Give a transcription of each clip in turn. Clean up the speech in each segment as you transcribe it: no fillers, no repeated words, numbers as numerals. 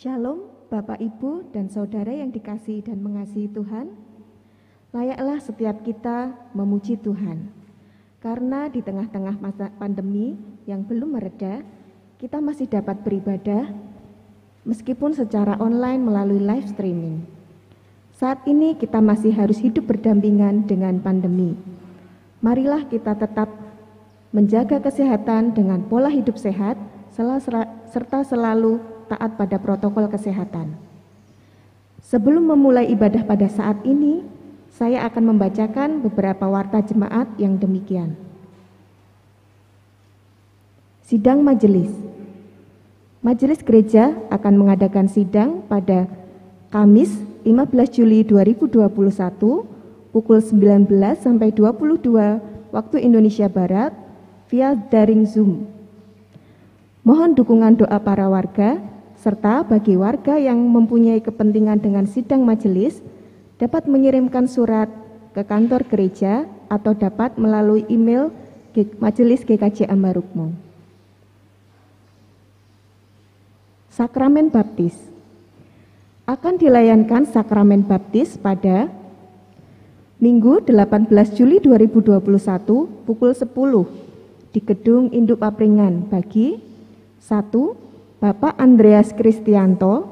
Shalom, Bapak, Ibu, dan Saudara yang dikasihi dan mengasihi Tuhan. Layaklah setiap kita memuji Tuhan. Karena di tengah-tengah masa pandemi yang belum mereda, kita masih dapat beribadah meskipun secara online melalui live streaming. Saat ini kita masih harus hidup berdampingan dengan pandemi. Marilah kita tetap menjaga kesehatan dengan pola hidup sehat, serta selalu taat pada protokol kesehatan. Sebelum memulai ibadah pada saat ini, saya akan membacakan beberapa warta jemaat yang demikian. Sidang majelis. Majelis gereja akan mengadakan sidang pada Kamis 15 Juli 2021 pukul 19 sampai 22 waktu Indonesia Barat via daring Zoom. Mohon dukungan doa para warga serta bagi warga yang mempunyai kepentingan dengan sidang majelis dapat mengirimkan surat ke kantor gereja atau dapat melalui email Majelis GKJ Ambarukmo. Sakramen Baptis. Akan dilayankan sakramen baptis pada Minggu 18 Juli 2021 pukul 10 di Gedung Induk Papringan bagi 1. Bapak Andreas Kristianto,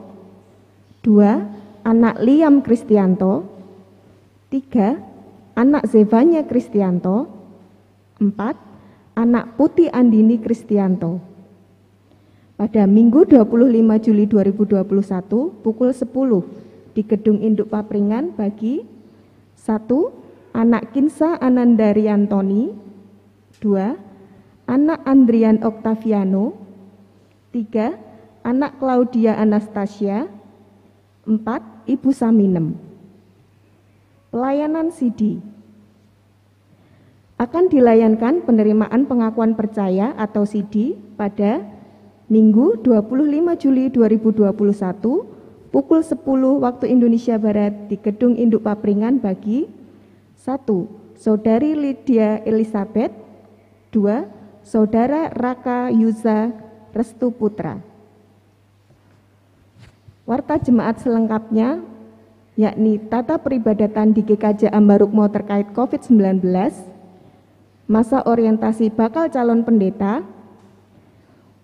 2. Anak Liam Kristianto, 3. Anak Zevanya Kristianto, 4. Anak Putih Andini Kristianto. Pada Minggu 25 Juli 2021 pukul 10 di Gedung Induk Papringan bagi 1. Anak Kinsa Anandari Antoni, 2. Anak Andrian Oktaviano, 3. Anak Claudia Anastasia, 4. Ibu Saminem. Pelayanan CD. Akan dilayankan penerimaan pengakuan percaya atau CD pada Minggu 25 Juli 2021 pukul 10 waktu Indonesia Barat di Gedung Induk Papringan bagi 1. Saudari Lydia Elizabeth, 2. Saudara Raka Yuza Restu Putra. Warta jemaat selengkapnya yakni tata peribadatan di GKJ Ambarukmo terkait COVID-19, masa orientasi bakal calon pendeta,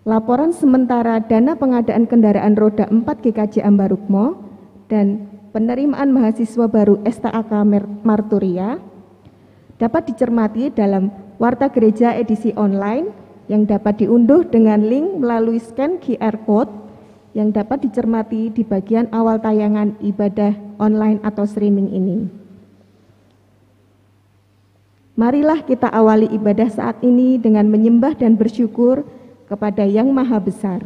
laporan sementara dana pengadaan kendaraan roda 4 GKJ Ambarukmo, dan penerimaan mahasiswa baru STAK Marturia dapat dicermati dalam Warta Gereja edisi online yang dapat diunduh dengan link melalui scan QR Code yang dapat dicermati di bagian awal tayangan ibadah online atau streaming ini. Marilah kita awali ibadah saat ini dengan menyembah dan bersyukur kepada Yang Maha Besar.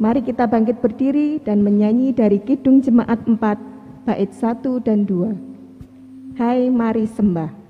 Mari kita bangkit berdiri dan menyanyi dari Kidung Jemaat 4, bait 1 dan 2. Hai mari sembah.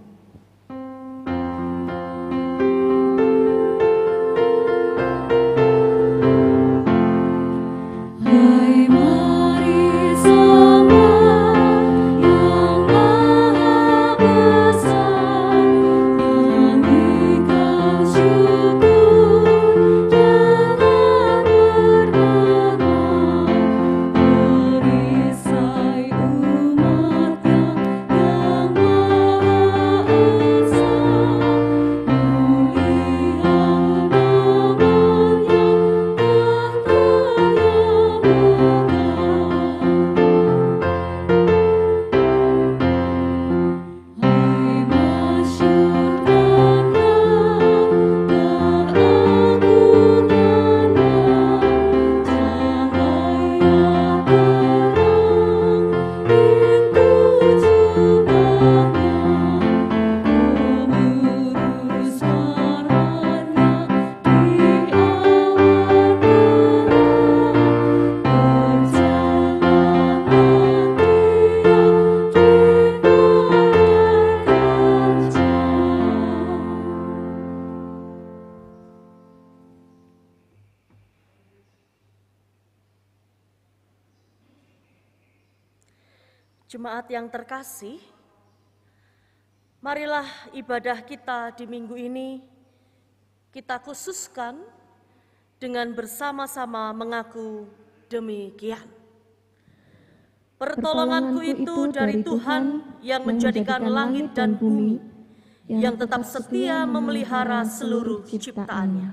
Jemaat yang terkasih, marilah ibadah kita di minggu ini kita khususkan dengan bersama-sama mengaku demikian. Pertolonganku itu dari Tuhan yang menjadikan langit dan bumi, yang tetap setia memelihara seluruh ciptaannya.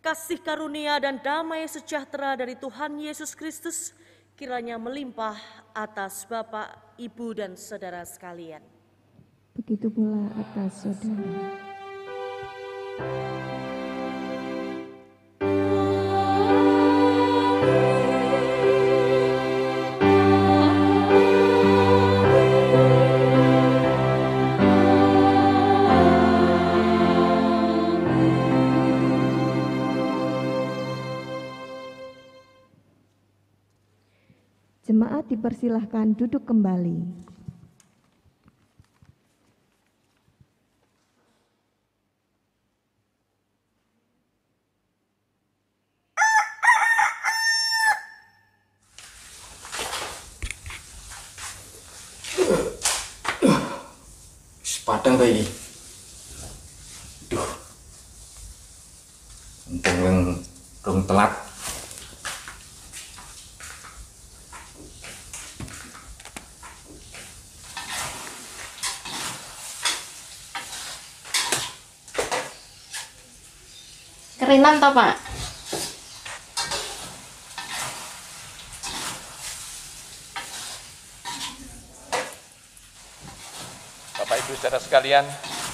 Kasih karunia dan damai sejahtera dari Tuhan Yesus Kristus kiranya melimpah atas Bapak, Ibu, dan saudara sekalian. Begitu pula atas saudara. Jemaat dipersilahkan duduk kembali. Padang ta iki. Duh. Untung rong telat. Kerinan toh, Pak? Bapak Ibu saudara sekalian,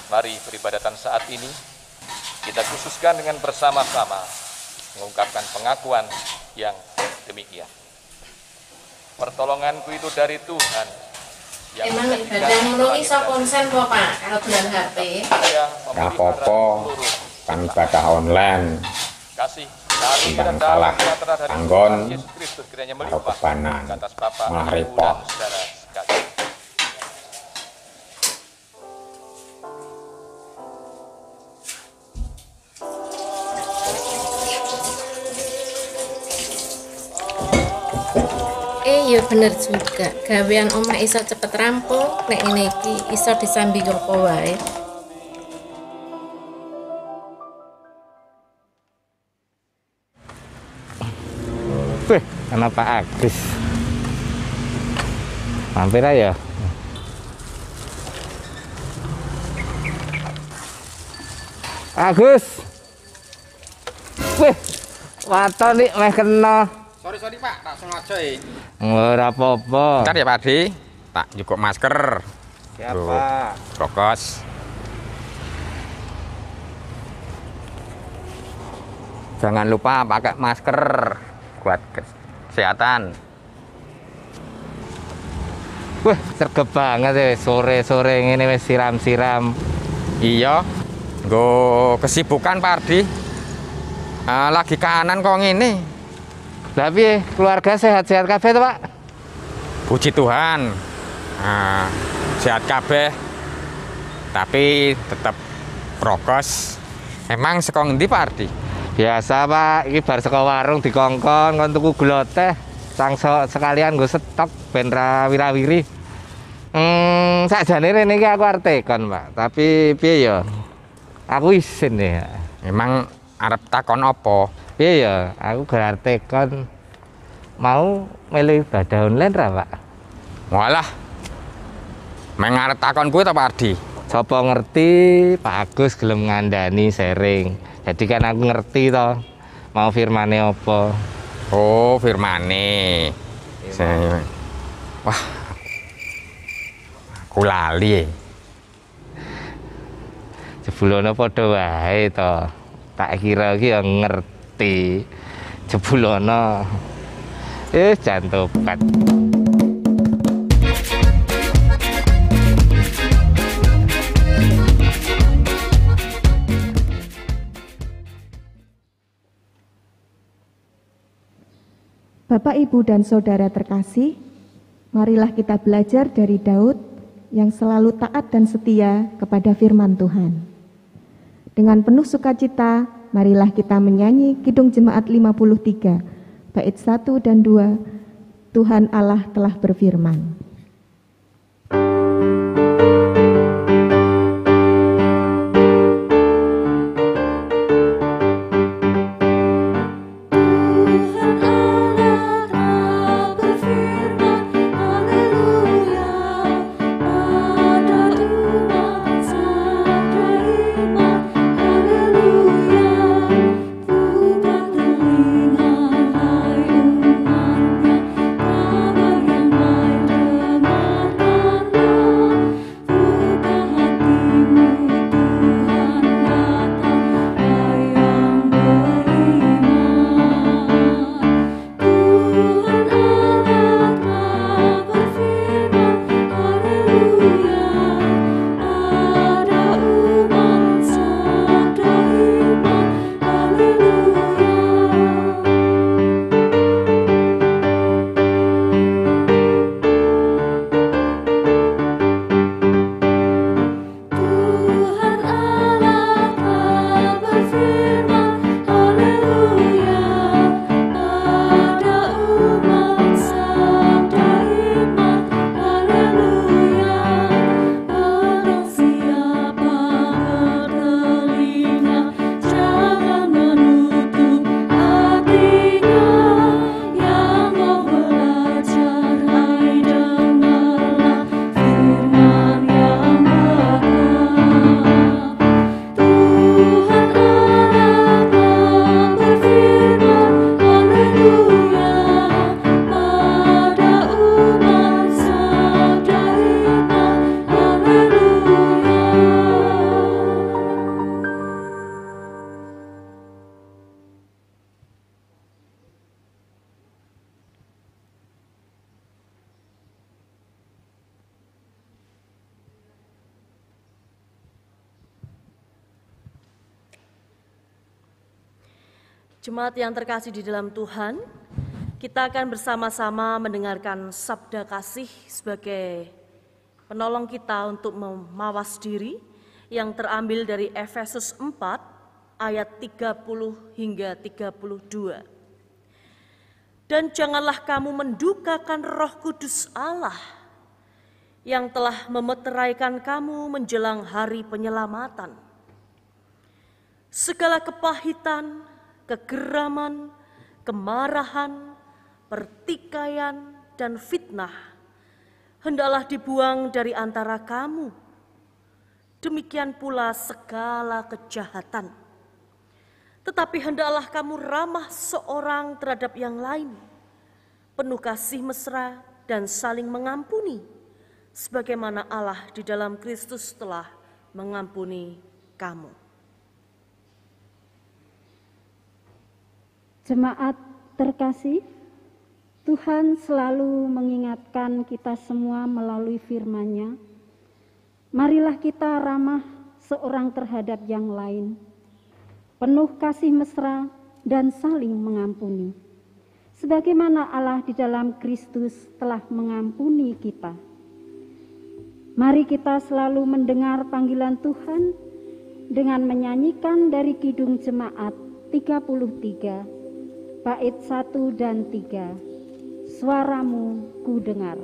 mari peribadatan saat ini kita khususkan dengan bersama-sama mengungkapkan pengakuan yang demikian. Pertolonganku itu dari Tuhan yang emang ibadah mulung iso konsen po, Pak, kalau dolan HP. Gak apa-apa, kan ibadah online. Kasih dari Tentang salah tanggon Yesus Kristus kiranya karo melimpah kebanan atas Bapak, malah Ibu, repot. dan saudara sekalian. Ya bener juga, gawean omah iso cepet rampung, nek ngene iki iso disambi apa wae. Wih, kenapa Agus? Mampir aja. Agus. Wih, waton nih meh kena. Sorry Pak, tak sengaja ya. Ora apa-apa. Bentar ya Pak Adi, tak cukup masker. Siapa? Prokos. Jangan lupa pakai masker buat kesehatan. Wih, sergep banget ya sore-sore ngene wis siram-siram. Iya, nggo kesibukan Pak Ardi. Lagi kahanan kok ngene. Lah piye, keluarga sehat-sehat kabeh to, Pak? Puji Tuhan. Sehat kabeh. Tapi tetap prokos. Emang saka ngendi Pak Ardi? Biasa, Pak, iki bar saka warung dikongkon kon tuku gula teh. Sangso sekalian nggo stok ben ra wira-wiri. Sakjane rene iki aku arep tekon, Pak. Tapi piye ya? Aku isin ya. Emang arep takon apa? Piye ya? Aku gelar tekon mau melu ibadah online ra, Pak? Walah. Meng arep takon kuwi ta Pak Ardi? Sapa ngerti Pak Agus gelem ngandani sharing. Jadi kan aku ngerti toh mau firmane apa. Oh, firmane. Wah. Aku lali. Jebulane padha wae to. Tak kira iki ya ngerti. Jebulane jan tobat. Bapak, Ibu, dan Saudara terkasih, marilah kita belajar dari Daud yang selalu taat dan setia kepada firman Tuhan. Dengan penuh sukacita, marilah kita menyanyi Kidung Jemaat 53, bait 1 dan 2, Tuhan Allah telah berfirman. Tuhan Jemaat yang terkasih di dalam Tuhan, kita akan bersama-sama mendengarkan sabda kasih sebagai penolong kita untuk memawas diri yang terambil dari Efesus 4 ayat 30 hingga 32. Dan janganlah kamu mendukakan Roh Kudus Allah yang telah memeteraikan kamu menjelang hari penyelamatan. Segala kepahitan, kegeraman, kemarahan, pertikaian, dan fitnah hendaklah dibuang dari antara kamu. Demikian pula segala kejahatan. Tetapi hendaklah kamu ramah seorang terhadap yang lain, penuh kasih mesra dan saling mengampuni, sebagaimana Allah di dalam Kristus telah mengampuni kamu. Jemaat terkasih, Tuhan selalu mengingatkan kita semua melalui firman-Nya. Marilah kita ramah seorang terhadap yang lain, penuh kasih mesra dan saling mengampuni, sebagaimana Allah di dalam Kristus telah mengampuni kita. Mari kita selalu mendengar panggilan Tuhan dengan menyanyikan dari Kidung Jemaat 33, bait 1 dan 3, suaramu ku dengar.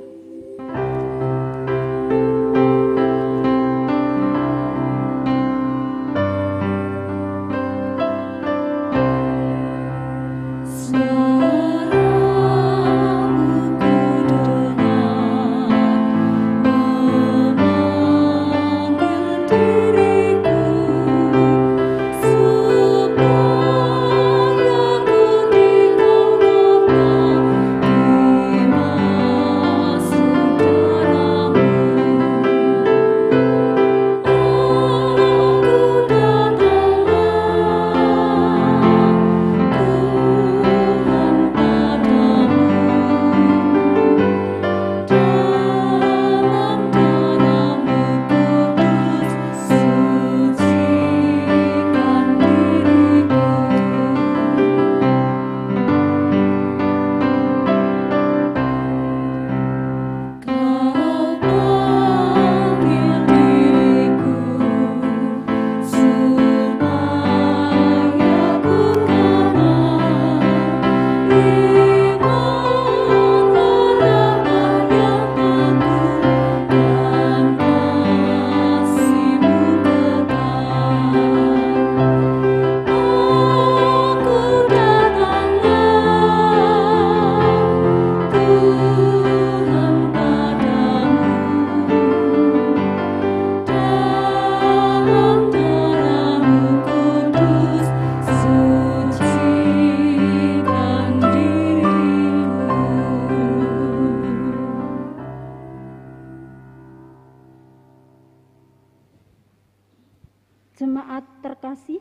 Jemaat terkasih,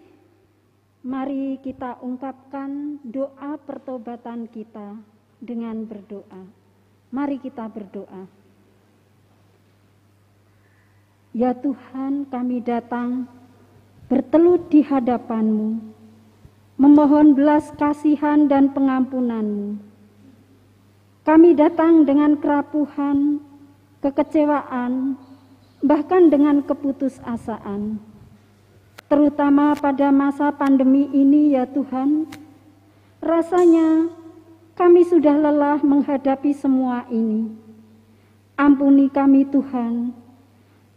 mari kita ungkapkan doa pertobatan kita dengan berdoa. Mari kita berdoa. Ya Tuhan, kami datang bertelut di hadapan-Mu, memohon belas kasihan dan pengampunan-Mu. Kami datang dengan kerapuhan, kekecewaan, bahkan dengan keputusasaan. Terutama pada masa pandemi ini ya Tuhan, rasanya kami sudah lelah menghadapi semua ini. Ampuni kami Tuhan,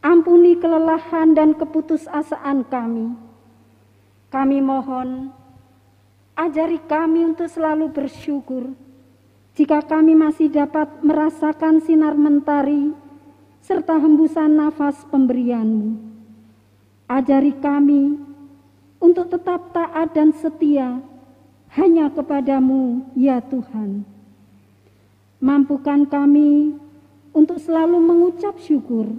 ampuni kelelahan dan keputusasaan kami. Kami mohon, ajari kami untuk selalu bersyukur jika kami masih dapat merasakan sinar mentari serta hembusan nafas pemberian-Mu. Ajari kami untuk tetap taat dan setia hanya kepadamu ya Tuhan. Mampukan kami untuk selalu mengucap syukur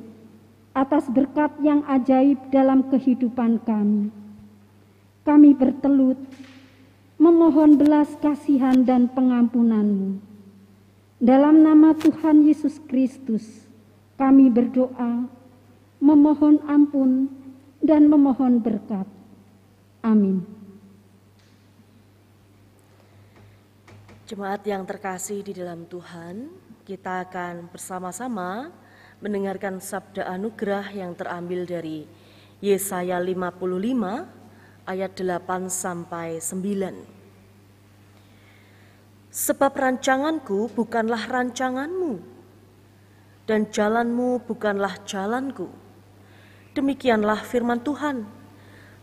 atas berkat yang ajaib dalam kehidupan kami. Kami bertelut memohon belas kasihan dan pengampunan-Mu. Dalam nama Tuhan Yesus Kristus kami berdoa, memohon ampun dan memohon berkat. Amin. Jemaat yang terkasih di dalam Tuhan, kita akan bersama-sama mendengarkan sabda anugerah yang terambil dari Yesaya 55 ayat 8 sampai 9. Sebab rancanganku bukanlah rancanganmu, dan jalanmu bukanlah jalanku. Demikianlah firman Tuhan.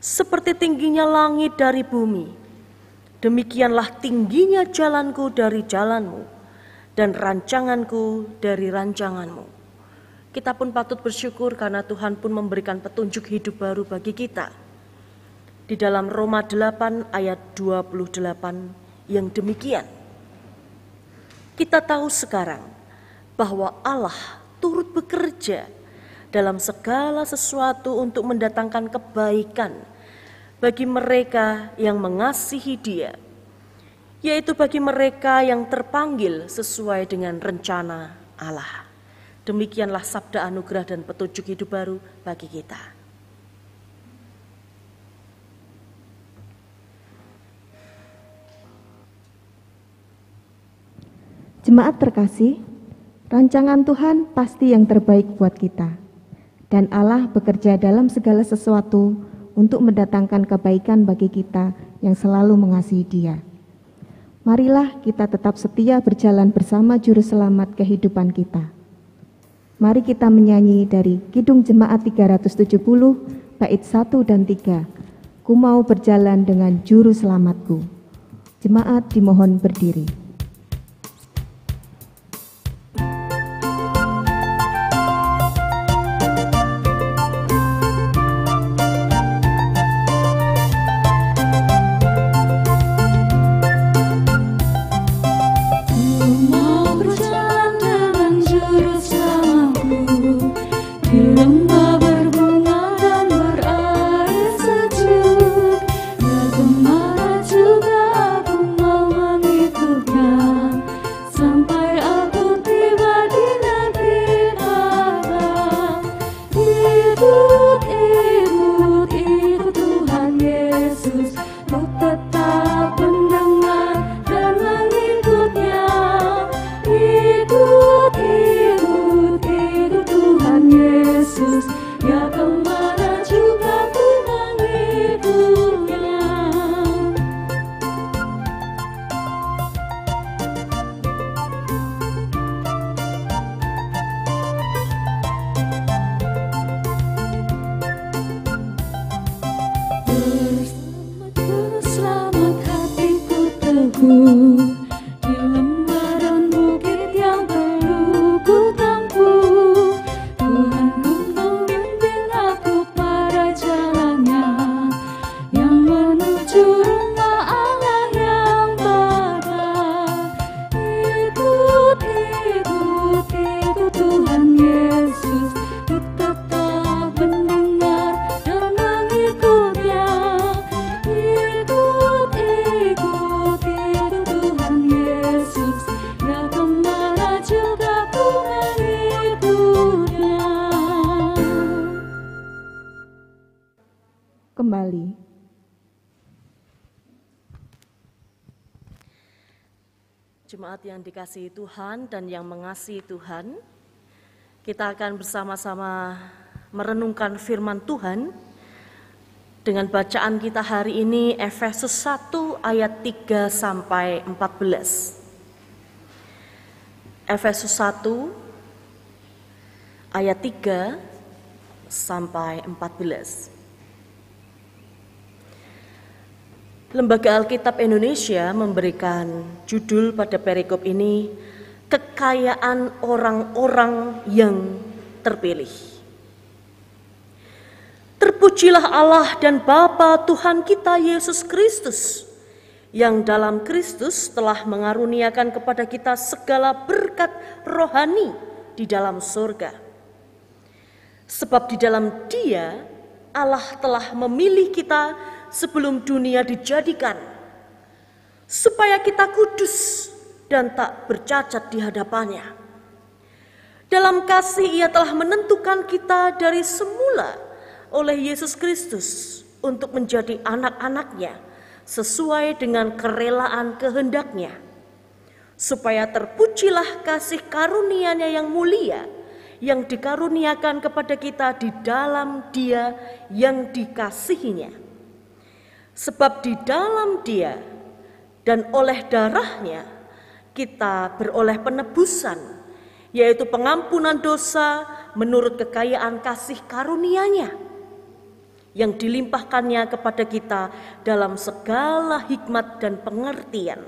Seperti tingginya langit dari bumi, demikianlah tingginya jalanku dari jalanmu, dan rancanganku dari rancanganmu. Kita pun patut bersyukur karena Tuhan pun memberikan petunjuk hidup baru bagi kita. Di dalam Roma 8 ayat 28 yang demikian. Kita tahu sekarang bahwa Allah turut bekerja dalam segala sesuatu untuk mendatangkan kebaikan bagi mereka yang mengasihi Dia, yaitu bagi mereka yang terpanggil sesuai dengan rencana Allah. Demikianlah sabda anugerah dan petunjuk hidup baru bagi kita. Jemaat terkasih, rancangan Tuhan pasti yang terbaik buat kita. Dan Allah bekerja dalam segala sesuatu untuk mendatangkan kebaikan bagi kita yang selalu mengasihi Dia. Marilah kita tetap setia berjalan bersama Juru Selamat kehidupan kita. Mari kita menyanyi dari Kidung Jemaat 370, bait 1 dan 3. Ku mau berjalan dengan Juru Selamatku. Jemaat dimohon berdiri. Kembali. Jemaat yang dikasihi Tuhan dan yang mengasihi Tuhan, kita akan bersama-sama merenungkan firman Tuhan dengan bacaan kita hari ini Efesus 1 ayat 3 sampai 14. Efesus 1 ayat 3 sampai 14. Lembaga Alkitab Indonesia memberikan judul pada perikop ini, kekayaan orang-orang yang terpilih. Terpujilah Allah dan Bapa Tuhan kita Yesus Kristus, yang dalam Kristus telah mengaruniakan kepada kita segala berkat rohani di dalam surga. Sebab di dalam Dia Allah telah memilih kita sebelum dunia dijadikan, supaya kita kudus dan tak bercacat di hadapannya. Dalam kasih Ia telah menentukan kita dari semula oleh Yesus Kristus untuk menjadi anak-anaknya sesuai dengan kerelaan kehendaknya, supaya terpujilah kasih karunia-Nya yang mulia, yang dikaruniakan kepada kita di dalam Dia yang dikasihinya. Sebab di dalam Dia dan oleh darah-Nya kita beroleh penebusan, yaitu pengampunan dosa menurut kekayaan kasih karunia-Nya yang dilimpahkannya kepada kita dalam segala hikmat dan pengertian.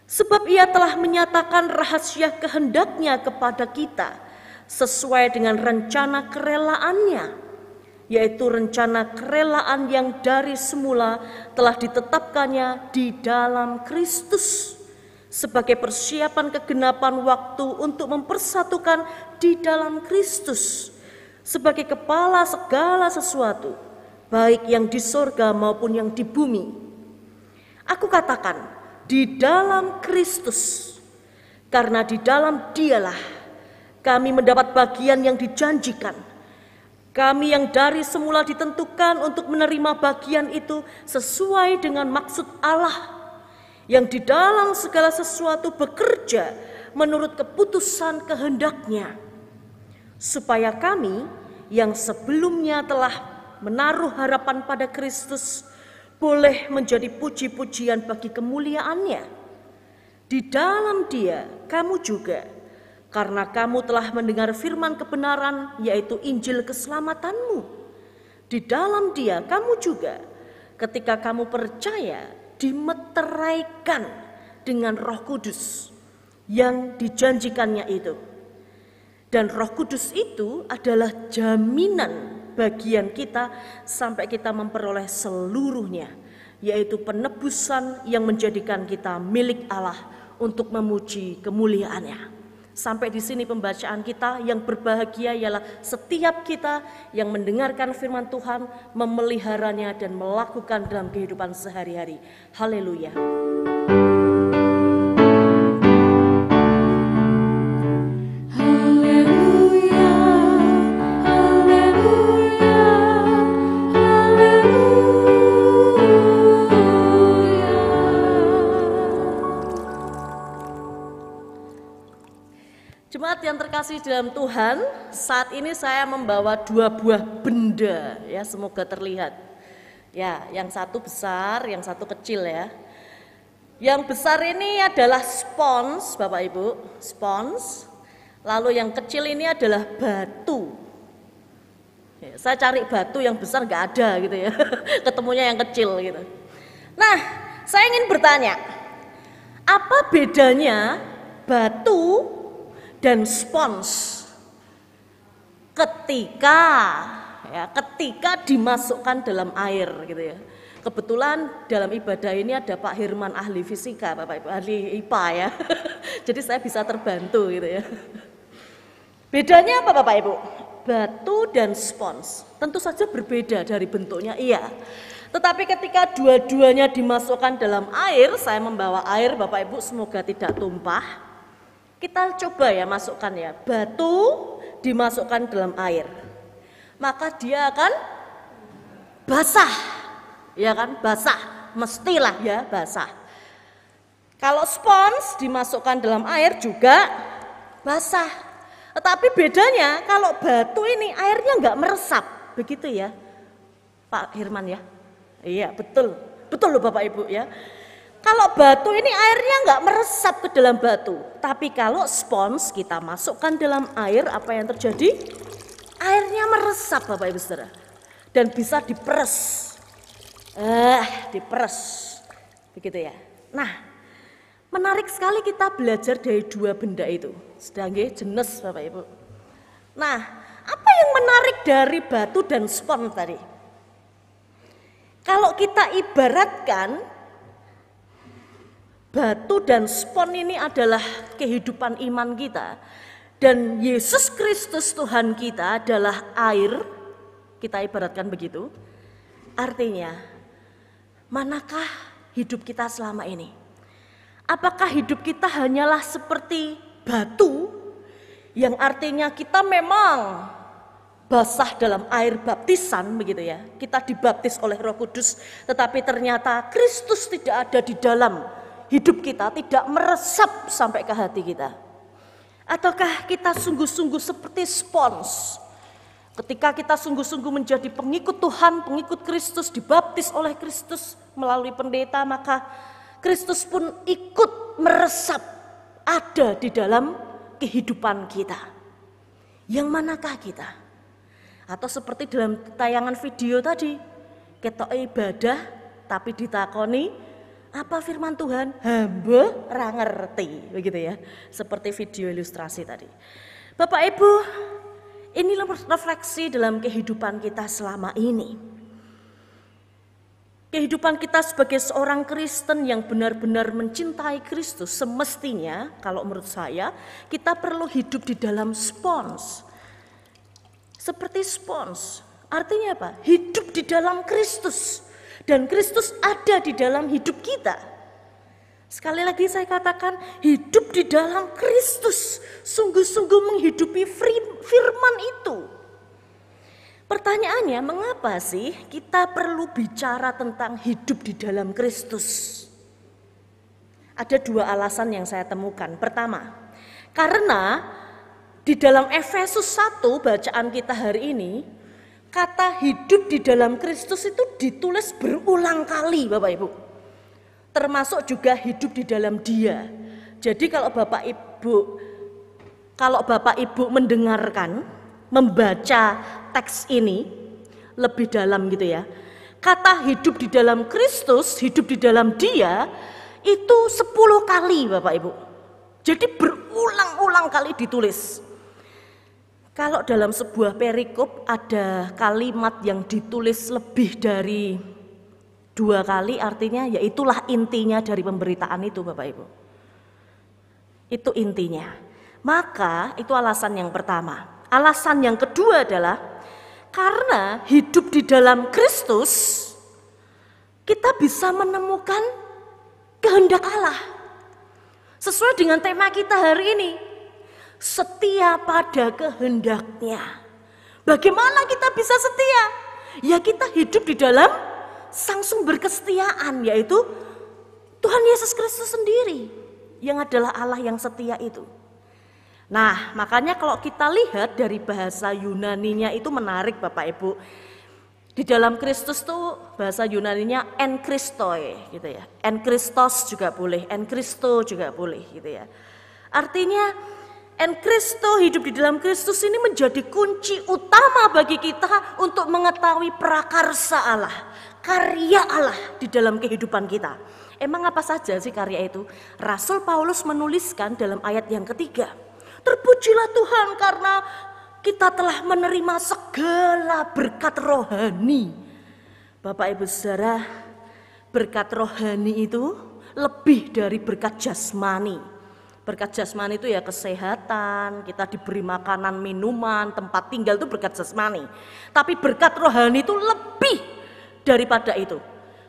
Sebab Ia telah menyatakan rahasia kehendak-Nya kepada kita sesuai dengan rencana kerelaannya, yaitu rencana kerelaan yang dari semula telah ditetapkannya di dalam Kristus sebagai persiapan kegenapan waktu untuk mempersatukan di dalam Kristus sebagai kepala segala sesuatu, baik yang di sorga maupun yang di bumi. Aku katakan, di dalam Kristus, karena di dalam Dialah kami mendapat bagian yang dijanjikan. Kami yang dari semula ditentukan untuk menerima bagian itu sesuai dengan maksud Allah, yang di dalam segala sesuatu bekerja menurut keputusan kehendak-Nya, supaya kami yang sebelumnya telah menaruh harapan pada Kristus boleh menjadi puji-pujian bagi kemuliaan-Nya. Di dalam Dia kamu juga, karena kamu telah mendengar firman kebenaran, yaitu Injil keselamatanmu. Di dalam Dia kamu juga, ketika kamu percaya, dimeteraikan dengan Roh Kudus yang dijanjikannya itu. Dan Roh Kudus itu adalah jaminan bagian kita sampai kita memperoleh seluruhnya, yaitu penebusan yang menjadikan kita milik Allah untuk memuji kemuliaan-Nya. Sampai di sini pembacaan kita. Yang berbahagia ialah setiap kita yang mendengarkan firman Tuhan, memeliharanya dan melakukan dalam kehidupan sehari-hari. Haleluya. Jemaat yang terkasih dalam Tuhan, saat ini saya membawa 2 buah benda, ya, semoga terlihat. Ya, yang satu besar, yang satu kecil ya. Yang besar ini adalah spons, Bapak Ibu, spons. Lalu yang kecil ini adalah batu. Ya, saya cari batu yang besar nggak ada gitu ya, ketemunya yang kecil gitu. Nah, saya ingin bertanya, apa bedanya batu dan spons ketika dimasukkan dalam air gitu ya. Kebetulan dalam ibadah ini ada Pak Hirman, ahli fisika, Bapak Ibu, ahli IPA ya. Jadi saya bisa terbantu gitu ya. Bedanya apa Bapak Ibu? Batu dan spons tentu saja berbeda dari bentuknya, iya. Tetapi ketika dua-duanya dimasukkan dalam air, saya membawa air Bapak Ibu, semoga tidak tumpah. Kita coba ya masukkan ya, batu dimasukkan dalam air, maka dia akan basah, ya kan, basah, mestilah ya basah. Kalau spons dimasukkan dalam air juga basah, tetapi bedanya kalau batu ini airnya nggak meresap, begitu ya Pak Hirman ya? Iya betul, betul loh Bapak Ibu ya. Kalau batu ini airnya nggak meresap ke dalam batu, tapi kalau spons kita masukkan dalam air, apa yang terjadi? Airnya meresap Bapak Ibu Saudara, dan bisa diperes, begitu ya. Nah, menarik sekali kita belajar dari 2 benda itu, sedangkan jenis Bapak Ibu. Nah, apa yang menarik dari batu dan spons tadi? Kalau kita ibaratkan batu dan spons ini adalah kehidupan iman kita, dan Yesus Kristus Tuhan kita adalah air, kita ibaratkan begitu. Artinya, manakah hidup kita selama ini? Apakah hidup kita hanyalah seperti batu, yang artinya kita memang basah dalam air baptisan begitu ya, kita dibaptis oleh Roh Kudus, tetapi ternyata Kristus tidak ada di dalam hidup kita tidak meresap sampai ke hati kita? Ataukah kita sungguh-sungguh seperti spons? Ketika kita sungguh-sungguh menjadi pengikut Tuhan, pengikut Kristus, dibaptis oleh Kristus melalui pendeta, maka Kristus pun ikut meresap ada di dalam kehidupan kita. Yang manakah kita? Atau seperti dalam tayangan video tadi, ketok ibadah tapi ditakoni, apa firman Tuhan? Hamba ra ngerti, begitu ya. Seperti video ilustrasi tadi. Bapak Ibu, inilah refleksi dalam kehidupan kita selama ini. Kehidupan kita sebagai seorang Kristen yang benar-benar mencintai Kristus, semestinya kalau menurut saya, kita perlu hidup di dalam spons. Seperti spons, artinya apa? Hidup di dalam Kristus. Dan Kristus ada di dalam hidup kita. Sekali lagi saya katakan, hidup di dalam Kristus, sungguh-sungguh menghidupi firman itu. Pertanyaannya, mengapa sih kita perlu bicara tentang hidup di dalam Kristus? Ada dua alasan yang saya temukan. Pertama, karena di dalam Efesus 1 bacaan kita hari ini, kata hidup di dalam Kristus itu ditulis berulang kali, Bapak Ibu. Termasuk juga hidup di dalam Dia. Jadi kalau Bapak Ibu mendengarkan, membaca teks ini lebih dalam gitu ya. Kata hidup di dalam Kristus, hidup di dalam Dia itu 10 kali, Bapak Ibu. Jadi berulang-ulang kali ditulis. Kalau dalam sebuah perikop ada kalimat yang ditulis lebih dari 2 kali, artinya ya itulah intinya dari pemberitaan itu, Bapak Ibu. Itu intinya. Maka itu alasan yang pertama. Alasan yang kedua adalah karena hidup di dalam Kristus, kita bisa menemukan kehendak Allah. Sesuai dengan tema kita hari ini. Setia pada kehendaknya. Bagaimana kita bisa setia? Ya kita hidup di dalam sang sumber kesetiaan, yaitu Tuhan Yesus Kristus sendiri, yang adalah Allah yang setia itu. Nah, makanya kalau kita lihat dari bahasa Yunaninya itu menarik Bapak Ibu. Di dalam Kristus tuh bahasa Yunaninya en Christoi gitu ya. En Christos juga boleh, en Christo juga boleh gitu ya. Artinya en Kristo, hidup di dalam Kristus ini menjadi kunci utama bagi kita untuk mengetahui prakarsa Allah, karya Allah di dalam kehidupan kita. Emang apa saja sih karya itu? Rasul Paulus menuliskan dalam ayat yang ketiga, terpujilah Tuhan karena kita telah menerima segala berkat rohani. Bapak Ibu Saudara, berkat rohani itu lebih dari berkat jasmani. Berkat jasmani itu ya kesehatan, kita diberi makanan, minuman, tempat tinggal itu berkat jasmani. Tapi berkat rohani itu lebih daripada itu.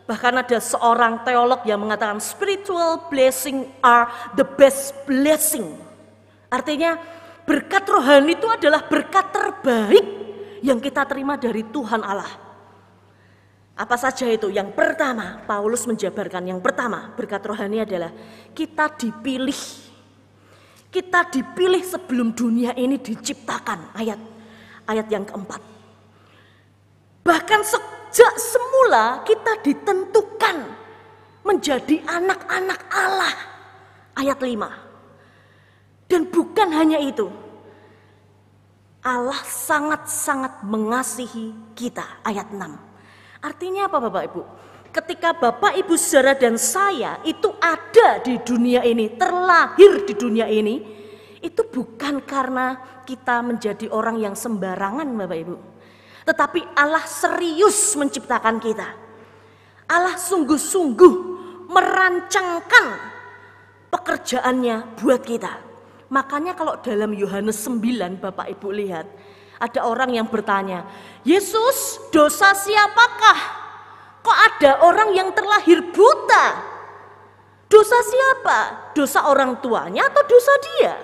Bahkan ada seorang teolog yang mengatakan spiritual blessing are the best blessing. Artinya berkat rohani itu adalah berkat terbaik yang kita terima dari Tuhan Allah. Apa saja itu? Yang pertama, Paulus menjabarkan yang pertama, berkat rohani adalah kita dipilih. Kita dipilih sebelum dunia ini diciptakan, ayat yang keempat. Bahkan sejak semula kita ditentukan menjadi anak-anak Allah, ayat 5. Dan bukan hanya itu, Allah sangat-sangat mengasihi kita, ayat 6. Artinya apa Bapak Ibu? Ketika Bapak, Ibu, Saudara dan saya itu ada di dunia ini, terlahir di dunia ini, itu bukan karena kita menjadi orang yang sembarangan Bapak Ibu. Tetapi Allah serius menciptakan kita. Allah sungguh-sungguh merancangkan pekerjaannya buat kita. Makanya kalau dalam Yohanes 9 Bapak Ibu lihat, ada orang yang bertanya, Yesus, dosa siapakah? Kok ada orang yang terlahir buta? Dosa siapa? Dosa orang tuanya atau dosa dia?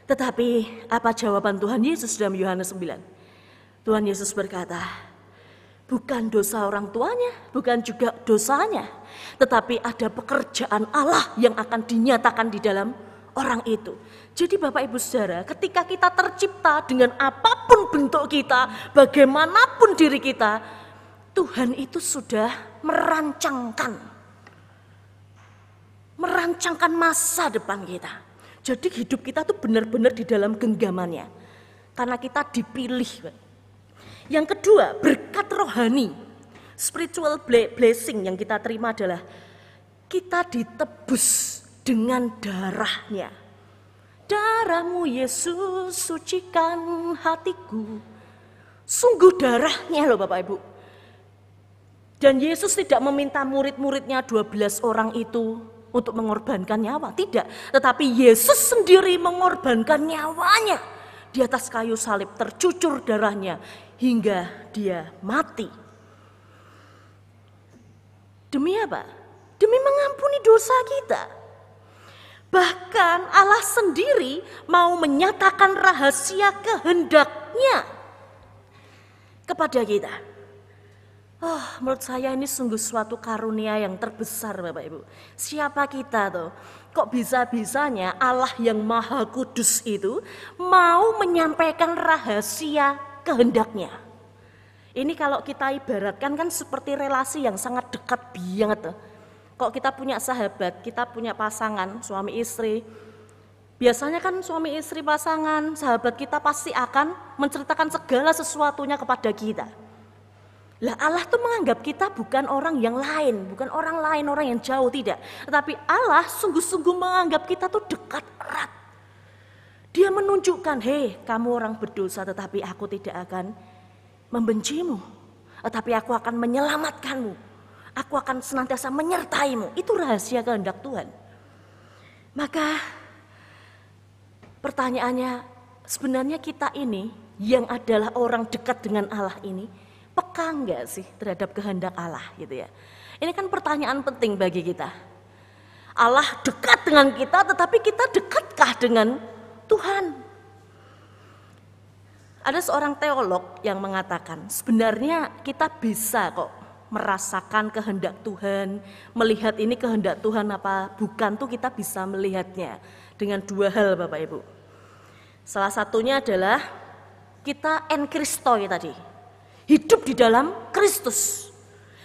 Tetapi apa jawaban Tuhan Yesus dalam Yohanes 9? Tuhan Yesus berkata, Bukan dosa orang tuanya, bukan juga dosanya, tetapi ada pekerjaan Allah yang akan dinyatakan di dalam orang itu. Jadi Bapak Ibu Saudara, ketika kita tercipta dengan apapun bentuk kita, bagaimanapun diri kita, Tuhan itu sudah merancangkan masa depan kita. Jadi hidup kita tuh benar-benar di dalam genggamannya, karena kita dipilih. Yang kedua, berkat rohani, spiritual blessing yang kita terima adalah kita ditebus dengan darahnya. Darahmu Yesus sucikan hatiku. Sungguh darahnya loh Bapak Ibu. Dan Yesus tidak meminta murid-muridnya 12 orang itu untuk mengorbankan nyawa, tidak. Tetapi Yesus sendiri mengorbankan nyawanya di atas kayu salib, tercucur darahnya hingga dia mati. Demi apa? Demi mengampuni dosa kita. Bahkan Allah sendiri mau menyatakan rahasia kehendaknya kepada kita. Menurut saya ini sungguh suatu karunia yang terbesar Bapak Ibu. Siapa kita tuh? Kok bisa-bisanya Allah yang Maha Kudus itu mau menyampaikan rahasia kehendaknya. Ini kalau kita ibaratkan kan seperti relasi yang sangat dekat banget. Kalau kita punya sahabat, kita punya pasangan, suami istri. Biasanya kan suami istri pasangan, sahabat kita pasti akan menceritakan segala sesuatunya kepada kita. Lah Allah tuh menganggap kita bukan orang yang lain, bukan orang lain, orang yang jauh, tidak. Tetapi Allah sungguh-sungguh menganggap kita tuh dekat erat. Dia menunjukkan, hei kamu orang berdosa tetapi aku tidak akan membencimu. Tetapi aku akan menyelamatkanmu. Aku akan senantiasa menyertaimu. Itu rahasia kehendak Tuhan. Maka pertanyaannya, sebenarnya kita ini yang adalah orang dekat dengan Allah ini, peka enggak sih terhadap kehendak Allah gitu ya. Ini kan pertanyaan penting bagi kita. Allah dekat dengan kita tetapi kita dekatkah dengan Tuhan? Ada seorang teolog yang mengatakan sebenarnya kita bisa kok merasakan kehendak Tuhan, melihat ini kehendak Tuhan apa bukan tuh kita bisa melihatnya dengan dua hal Bapak Ibu. Salah satunya adalah kita en Kristoi tadi, hidup di dalam Kristus.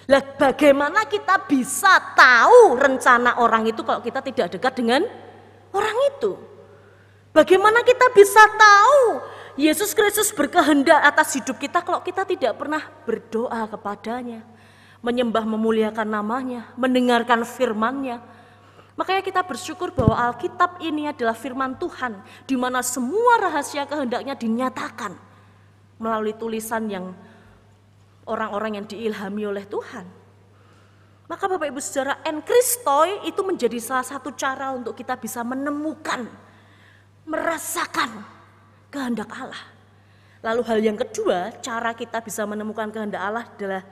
Lah bagaimana kita bisa tahu rencana orang itu kalau kita tidak dekat dengan orang itu? Bagaimana kita bisa tahu Yesus Kristus berkehendak atas hidup kita kalau kita tidak pernah berdoa kepadanya, menyembah memuliakan namanya, mendengarkan firman-Nya. Makanya kita bersyukur bahwa Alkitab ini adalah firman Tuhan, di mana semua rahasia kehendaknya dinyatakan melalui tulisan yang orang-orang yang diilhami oleh Tuhan. Maka Bapak Ibu Saudara, en Kristoi itu menjadi salah satu cara untuk kita bisa menemukan, merasakan kehendak Allah. Lalu hal yang kedua, cara kita bisa menemukan kehendak Allah adalah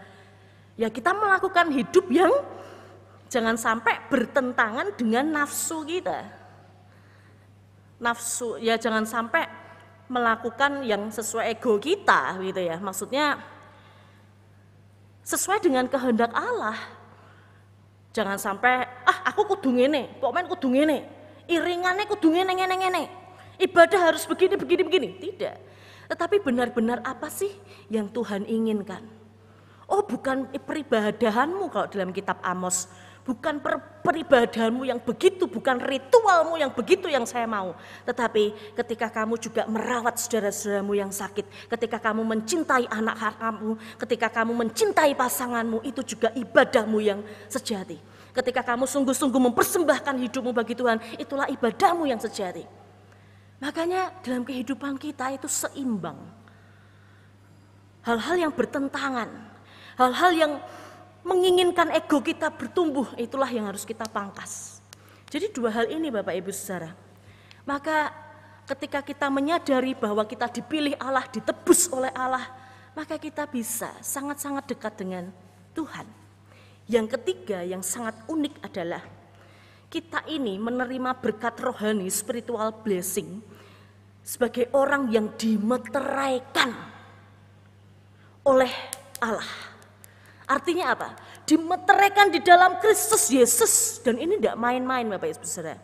ya kita melakukan hidup yang jangan sampai bertentangan dengan nafsu kita. Nafsu, ya jangan sampai melakukan yang sesuai ego kita gitu ya. Maksudnya sesuai dengan kehendak Allah. Jangan sampai aku kudu ngene, kok men kudu ngene. Iringannya kudu ngene. Ibadah harus begini. Tidak. Tetapi benar-benar apa sih yang Tuhan inginkan? Oh, bukan peribadahanmu kalau dalam kitab Amos. Bukan peribadahanmu yang begitu, bukan ritualmu yang begitu yang saya mau. Tetapi ketika kamu juga merawat saudara-saudaramu yang sakit, ketika kamu mencintai anak kamu, ketika kamu mencintai pasanganmu, itu juga ibadahmu yang sejati. Ketika kamu sungguh-sungguh mempersembahkan hidupmu bagi Tuhan, itulah ibadahmu yang sejati. Makanya dalam kehidupan kita itu seimbang. Hal-hal yang bertentangan, hal-hal yang menginginkan ego kita bertumbuh, itulah yang harus kita pangkas. Jadi dua hal ini Bapak Ibu Saudara. Maka ketika kita menyadari bahwa kita dipilih Allah, ditebus oleh Allah, maka kita bisa sangat-sangat dekat dengan Tuhan. Yang ketiga yang sangat unik adalah kita ini menerima berkat rohani, spiritual blessing, sebagai orang yang dimeteraikan oleh Allah. Artinya apa? Dimeteraikan di dalam Kristus Yesus. Dan ini tidak main-main Bapak Ibu Saudara.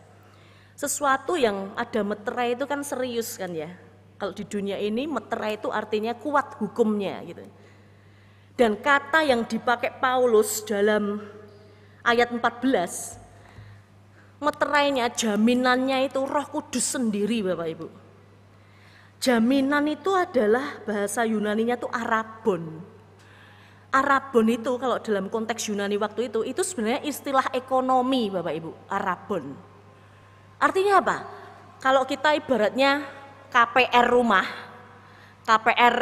Sesuatu yang ada meterai itu kan serius kan ya. Kalau di dunia ini meterai itu artinya kuat hukumnya gitu. Dan kata yang dipakai Paulus dalam ayat 14, meterainya, jaminannya itu Roh Kudus sendiri Bapak Ibu. Jaminan itu adalah bahasa Yunaninya itu arabon. Arabon itu kalau dalam konteks Yunani waktu itu sebenarnya istilah ekonomi Bapak Ibu, arabon. Artinya apa? Kalau kita ibaratnya KPR rumah, KPR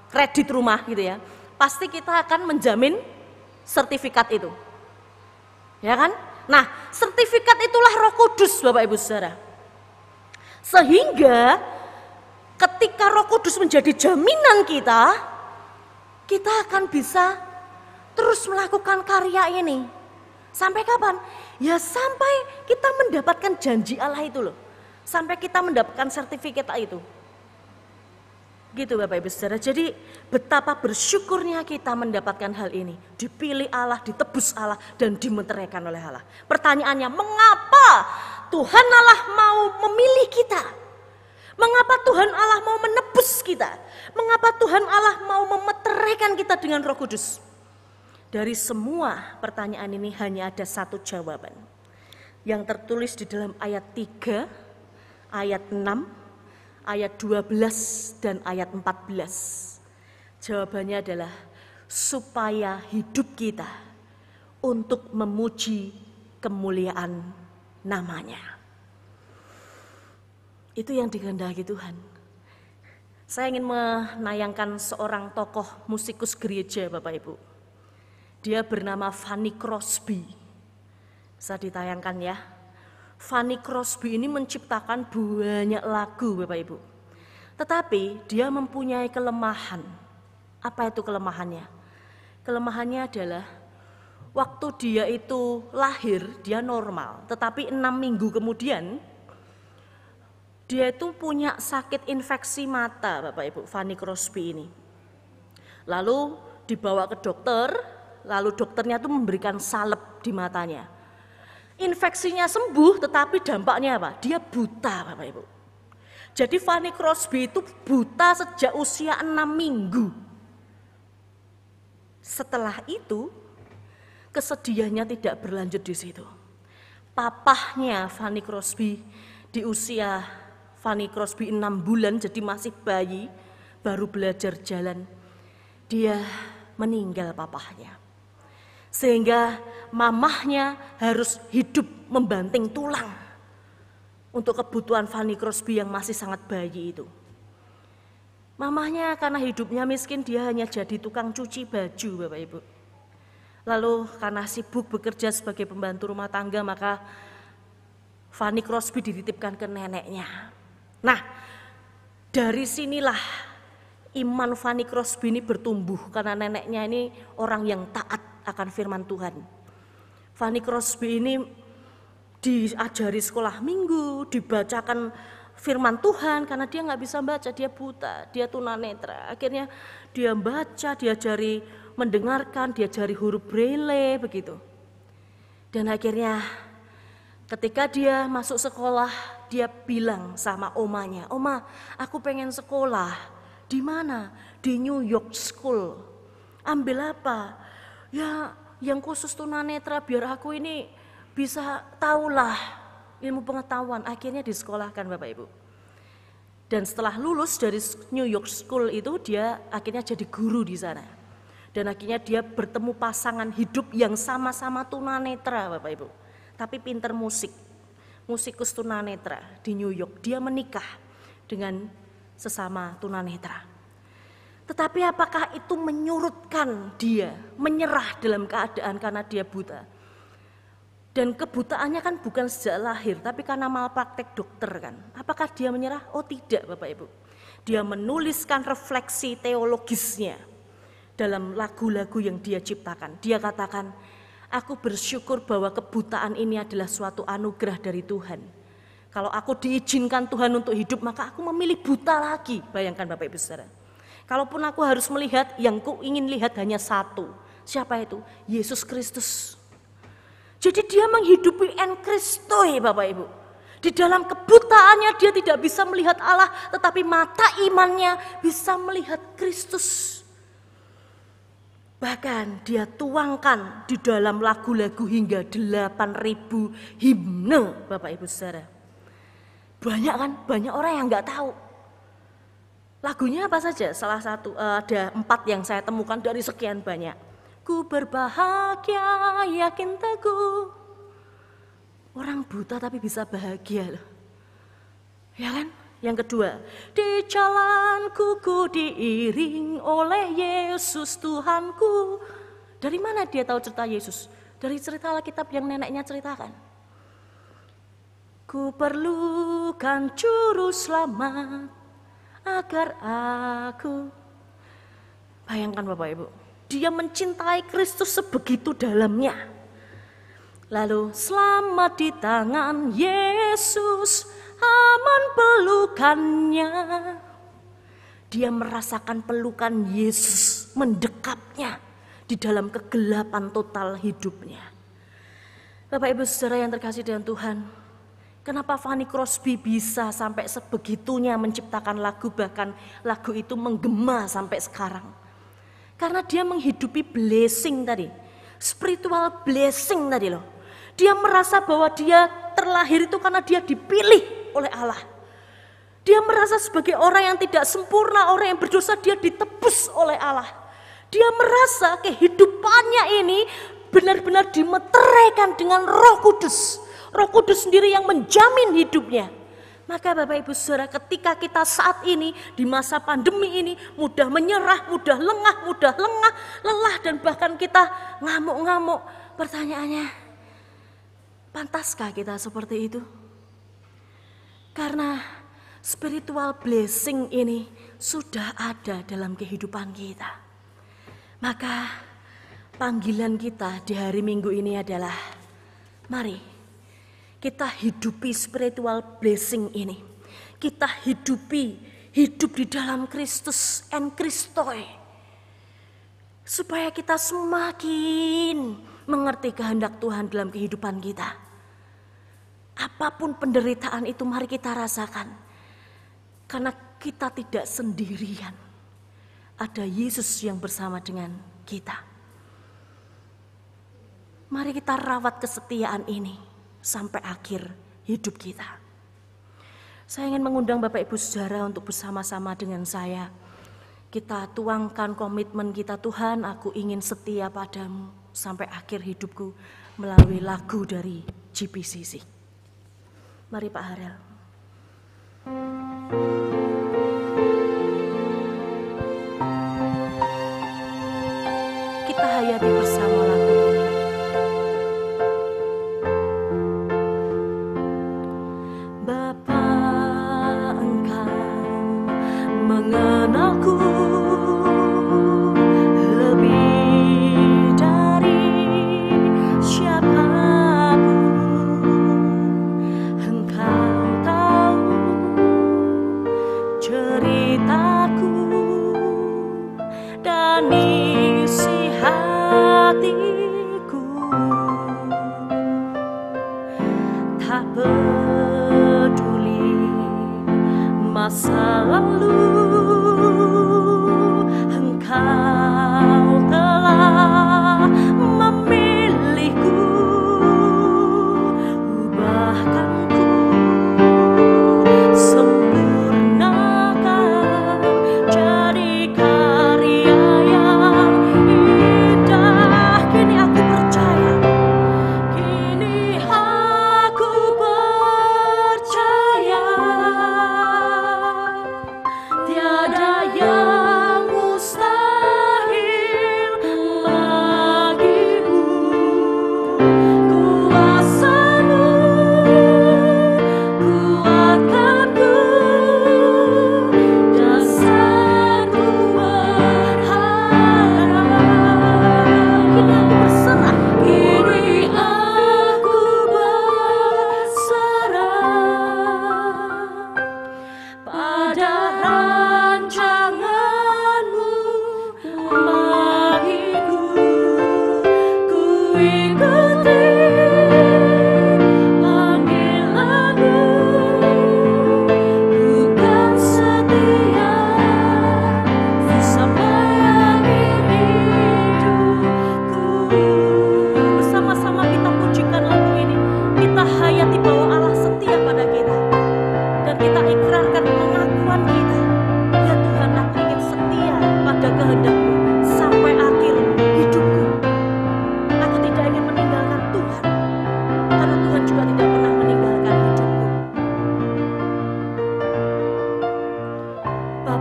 kredit rumah gitu ya, pasti kita akan menjamin sertifikat itu. Ya kan? Nah, sertifikat itulah Roh Kudus Bapak Ibu Saudara. Sehingga ketika Roh Kudus menjadi jaminan kita akan bisa terus melakukan karya ini. Sampai kapan? Ya sampai kita mendapatkan janji Allah itu loh. Sampai kita mendapatkan sertifikat itu. Gitu Bapak Ibu Saudara. Jadi betapa bersyukurnya kita mendapatkan hal ini. Dipilih Allah, ditebus Allah, dan dimeteraikan oleh Allah. Pertanyaannya, mengapa Tuhan Allah mau memilih kita? Mengapa Tuhan Allah mau menebus kita? Mengapa Tuhan Allah mau memeteraikan kita dengan Roh Kudus? Dari semua pertanyaan ini hanya ada satu jawaban. Yang tertulis di dalam ayat 3, ayat 6, ayat 12 dan ayat 14. Jawabannya adalah supaya hidup kita untuk memuji kemuliaan namanya. Itu yang dikehendaki Tuhan. Saya ingin menayangkan seorang tokoh musikus gereja Bapak Ibu. Dia bernama Fanny Crosby. Bisa ditayangkan ya. Fanny Crosby ini menciptakan banyak lagu Bapak Ibu. Tetapi dia mempunyai kelemahan. Apa itu kelemahannya? Kelemahannya adalah waktu dia itu lahir dia normal. Tetapi 6 minggu kemudian dia itu punya sakit infeksi mata Bapak Ibu, Fanny Crosby ini. Lalu dibawa ke dokter, lalu dokternya itu memberikan salep di matanya. Infeksinya sembuh tetapi dampaknya apa? Dia buta Bapak Ibu. Jadi Fanny Crosby itu buta sejak usia 6 minggu. Setelah itu kesedihannya tidak berlanjut di situ. Papahnya Fanny Crosby di usia Fanny Crosby 6 bulan, jadi masih bayi, baru belajar jalan. Dia meninggal papahnya. Sehingga mamahnya harus hidup membanting tulang untuk kebutuhan Fanny Crosby yang masih sangat bayi itu. Mamahnya karena hidupnya miskin, dia hanya jadi tukang cuci baju Bapak Ibu. Lalu karena sibuk bekerja sebagai pembantu rumah tangga, maka Fanny Crosby dititipkan ke neneknya. Nah, dari sinilah iman Fanny Crosby ini bertumbuh karena neneknya ini orang yang taat akan firman Tuhan. Fanny Crosby ini diajari sekolah minggu, dibacakan firman Tuhan karena dia nggak bisa baca, dia buta, dia tunanetra. Akhirnya dia baca, diajari mendengarkan, diajari huruf braille begitu. Dan akhirnya ketika dia masuk sekolah, dia bilang sama omanya, "Oma, aku pengen sekolah." "Di mana?" "Di New York School." "Ambil apa?" "Ya, yang khusus tunanetra biar aku ini bisa tahulah ilmu pengetahuan." Akhirnya disekolahkan Bapak Ibu. Dan setelah lulus dari New York School itu, dia akhirnya jadi guru di sana. Dan akhirnya dia bertemu pasangan hidup yang sama-sama tunanetra Bapak Ibu. Tapi pinter musik, musikus tunanetra di New York. Dia menikah dengan sesama tunanetra. Tetapi apakah itu menyurutkan dia menyerah dalam keadaan karena dia buta? Dan kebutaannya kan bukan sejak lahir, tapi karena malpraktek dokter kan. Apakah dia menyerah? Oh tidak Bapak Ibu. Dia menuliskan refleksi teologisnya dalam lagu-lagu yang dia ciptakan. Dia katakan, "Aku bersyukur bahwa kebutaan ini adalah suatu anugerah dari Tuhan. Kalau aku diizinkan Tuhan untuk hidup, maka aku memilih buta lagi." Bayangkan Bapak Ibu Saudara. Kalaupun aku harus melihat, yang ku ingin lihat hanya satu. Siapa itu? Yesus Kristus. Jadi dia menghidupi en Kristoi, Bapak Ibu. Di dalam kebutaannya dia tidak bisa melihat Allah, tetapi mata imannya bisa melihat Kristus. Bahkan dia tuangkan di dalam lagu-lagu hingga 8.000 himne, Bapak Ibu Saudara. Banyak kan? Banyak orang yang nggak tahu. Lagunya apa saja? Salah satu, ada 4 yang saya temukan dari sekian banyak. Ku berbahagia, yakin teguh. Orang buta tapi bisa bahagia loh. Ya kan? Yang kedua, di jalanku ku diiring oleh Yesus Tuhanku. Dari mana dia tahu cerita Yesus? Dari cerita Alkitab yang neneknya ceritakan. Ku perlukan juru selamat agar aku. Bayangkan Bapak Ibu, dia mencintai Kristus sebegitu dalamnya. Lalu selamat di tangan Yesus, aman pelukannya. Dia merasakan pelukan Yesus mendekapnya di dalam kegelapan total hidupnya. Bapak Ibu Saudara yang terkasih dengan Tuhan, kenapa Fanny Crosby bisa sampai sebegitunya menciptakan lagu, bahkan lagu itu menggema sampai sekarang? Karena dia menghidupi blessing tadi, spiritual blessing tadi loh. Dia merasa bahwa dia terlahir itu karena dia dipilih oleh Allah. Dia merasa sebagai orang yang tidak sempurna, orang yang berdosa, dia ditebus oleh Allah. Dia merasa kehidupannya ini benar-benar dimeteraikan dengan Roh Kudus. Roh Kudus sendiri yang menjamin hidupnya. Maka Bapak Ibu Saudara, ketika kita saat ini di masa pandemi ini mudah menyerah, mudah lengah, lelah, dan bahkan kita ngamuk-ngamuk. Pertanyaannya, pantaskah kita seperti itu? Karena spiritual blessing ini sudah ada dalam kehidupan kita. Maka panggilan kita di hari Minggu ini adalah, mari kita hidupi spiritual blessing ini. Kita hidup di dalam Kristus en Kristoi. Supaya kita semakin mengerti kehendak Tuhan dalam kehidupan kita. Apapun penderitaan itu mari kita rasakan. Karena kita tidak sendirian. Ada Yesus yang bersama dengan kita. Mari kita rawat kesetiaan ini sampai akhir hidup kita. Saya ingin mengundang Bapak Ibu Saudara untuk bersama-sama dengan saya. Kita tuangkan komitmen kita, Tuhan, aku ingin setia padamu sampai akhir hidupku melalui lagu dari GPCC. Mari Pak Harel. Kita hayati bersama lagu ini. Bapa, Engkau mengenalku lebih dari siapapun. Engkau tahu ceritaku dan isi hatiku. Tak peduli masa lalu, Engkau telah memilihku. Ubahkanku, sempurnakan jadi karya yang indah. Kini aku percaya, kini aku percaya.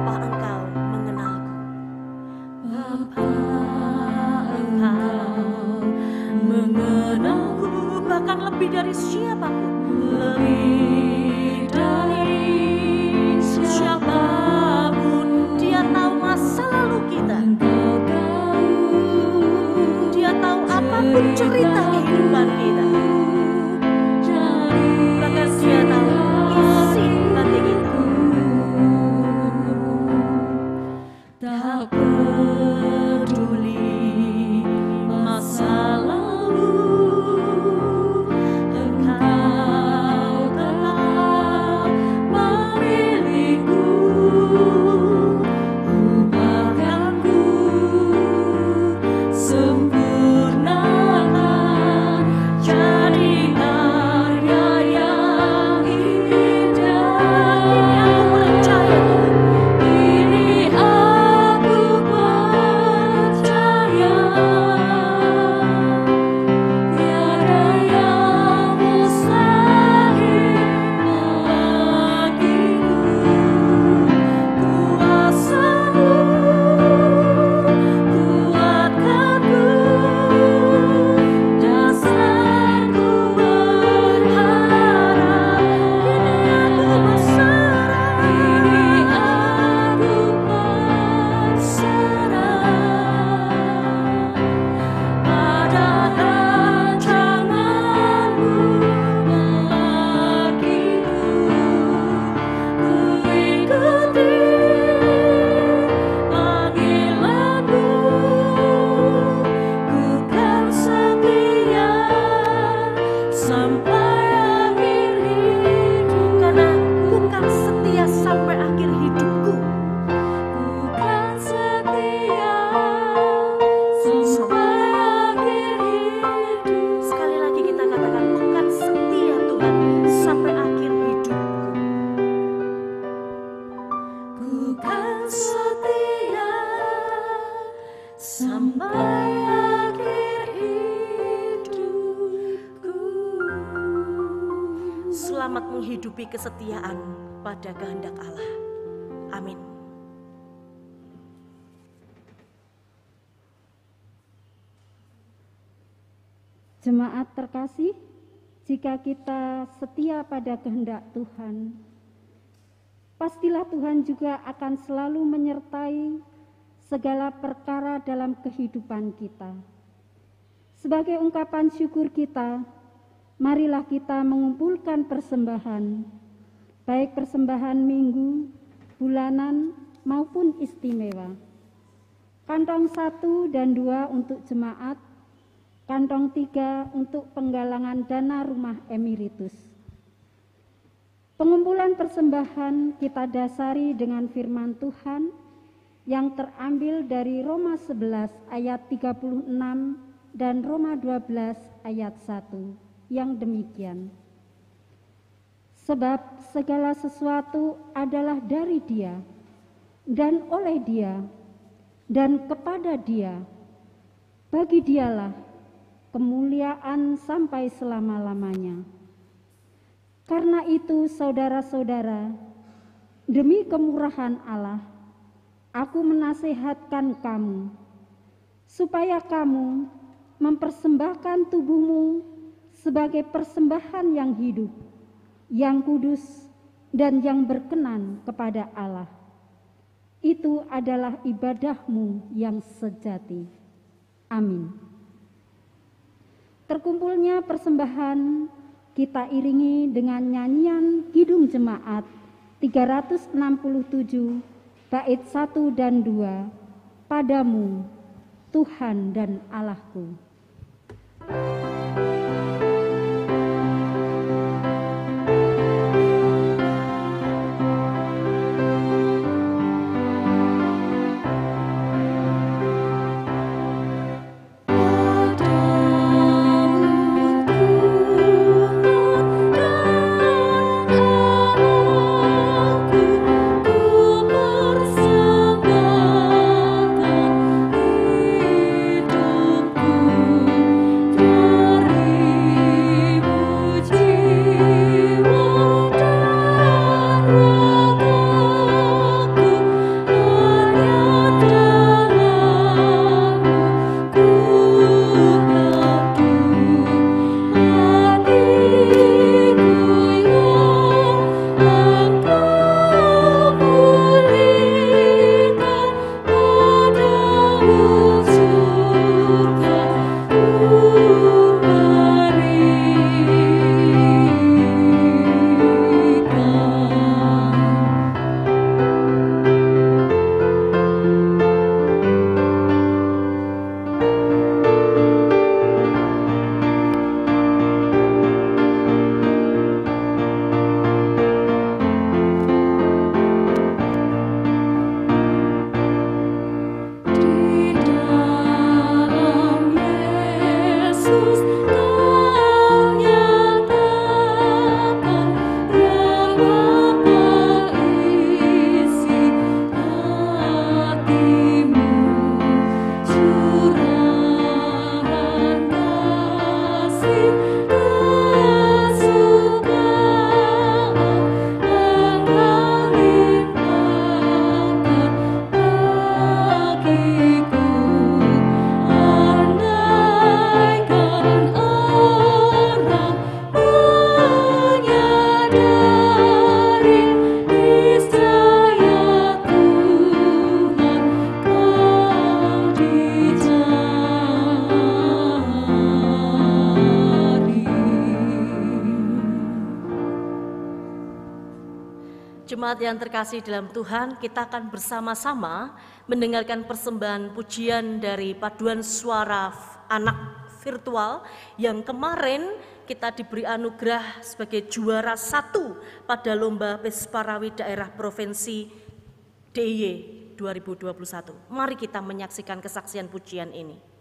Bapa, Engkau mengenalku. Bapa, Engkau mengenalku, bahkan lebih dari siapapun. Lebih dari siapapun, Dia tahu masa lalu kita. Dia tahu apapun cerita kehidupan kita. Bahkan Dia tahu isi hati kita. Tak peduli masa lalu, Engkau telah memilihku. Ubahkanku, sempurnakan, jadi karya yang indah. Ini aku percaya, ini aku percaya. Tiada yang mustahil bagiku. Kuasa-Mu kuatkanku, dasarku berharap. Kini aku berserah, pada rancangan-Mu melakiku. Ku ikuti panggilan-Mu, ku kan setia sampai akhir hidup. Karena ku kan setia sampai akhir hidupku. Ku kan setia sampai akhir hidup. Sekali lagi kita katakan, ku kan setia Tuhan sampai akhir hidupku. Ku kan setia sampai akhir hidupku. Selamat menghidupi kesetiaan pada kehendak Allah. Amin. Jemaat terkasih, jika kita setia pada kehendak Tuhan, pastilah Tuhan juga akan selalu menyertai segala perkara dalam kehidupan kita. Sebagai ungkapan syukur kita, marilah kita mengumpulkan persembahan, baik persembahan minggu, bulanan, maupun istimewa. Kantong 1 dan 2 untuk jemaat, kantong 3 untuk penggalangan dana rumah emeritus. Pengumpulan persembahan kita dasari dengan firman Tuhan yang terambil dari Roma 11 ayat 36 dan Roma 12 ayat 1 yang demikian. Sebab segala sesuatu adalah dari Dia dan oleh Dia dan kepada Dia. Bagi Dialah kemuliaan sampai selama-lamanya. Karena itu, saudara-saudara, demi kemurahan Allah, aku menasihatkan kamu, supaya kamu mempersembahkan tubuhmu sebagai persembahan yang hidup, yang kudus, dan yang berkenan kepada Allah. Itu adalah ibadahmu yang sejati. Amin. Terkumpulnya persembahan kita iringi dengan nyanyian Kidung Jemaat 367 bait 1 dan 2, Padamu Tuhan dan Allahku. Persembahkan hidupku jemaat yang terkasih dalam Tuhan, kita akan bersama-sama mendengarkan persembahan pujian dari paduan suara anak virtual yang kemarin kita diberi anugerah sebagai juara 1 pada Lomba Pesparawi Daerah Provinsi DIY 2021. Mari kita menyaksikan kesaksian pujian ini.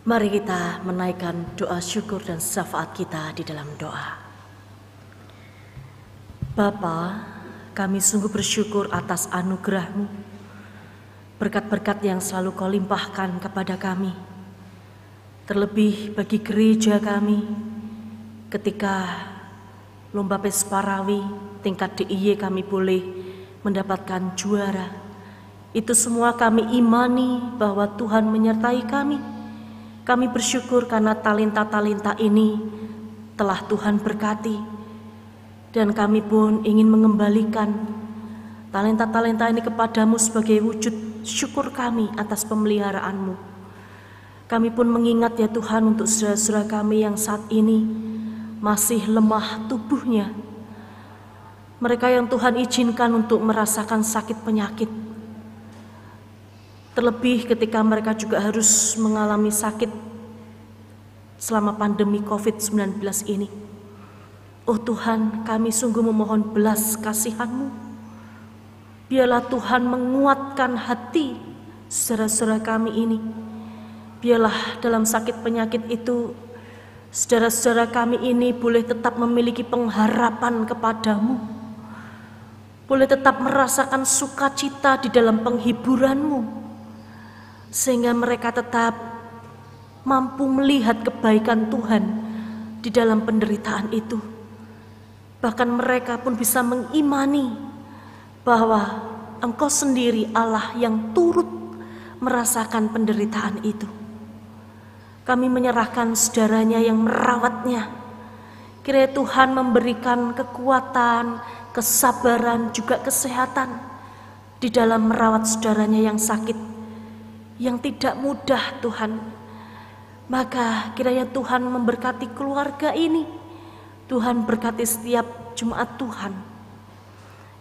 Mari kita menaikkan doa syukur dan syafaat kita di dalam doa. Bapa, kami sungguh bersyukur atas anugerah-Mu berkat-berkat yang selalu Kau limpahkan kepada kami. Terlebih bagi gereja kami, ketika lomba Pesparawi tingkat DIY kami boleh mendapatkan juara. Itu semua kami imani bahwa Tuhan menyertai kami. Kami bersyukur karena talenta-talenta ini telah Tuhan berkati. Dan kami pun ingin mengembalikan talenta-talenta ini kepadamu sebagai wujud syukur kami atas pemeliharaanmu. Kami pun mengingat ya Tuhan untuk saudara-saudara kami yang saat ini masih lemah tubuhnya. Mereka yang Tuhan izinkan untuk merasakan sakit penyakit. Terlebih ketika mereka juga harus mengalami sakit selama pandemi COVID-19 ini. Oh Tuhan, kami sungguh memohon belas kasihan-Mu. Biarlah Tuhan menguatkan hati saudara-saudara kami ini. Biarlah dalam sakit penyakit itu, saudara-saudara kami ini boleh tetap memiliki pengharapan kepada-Mu. Boleh tetap merasakan sukacita di dalam penghiburan-Mu. Sehingga mereka tetap mampu melihat kebaikan Tuhan di dalam penderitaan itu. Bahkan mereka pun bisa mengimani bahwa Engkau sendiri Allah yang turut merasakan penderitaan itu. Kami menyerahkan saudaranya yang merawatnya. Kiranya Tuhan memberikan kekuatan, kesabaran, juga kesehatan di dalam merawat saudaranya yang sakit, yang tidak mudah Tuhan. Maka kiranya Tuhan memberkati keluarga ini. Tuhan berkati setiap jemaat Tuhan.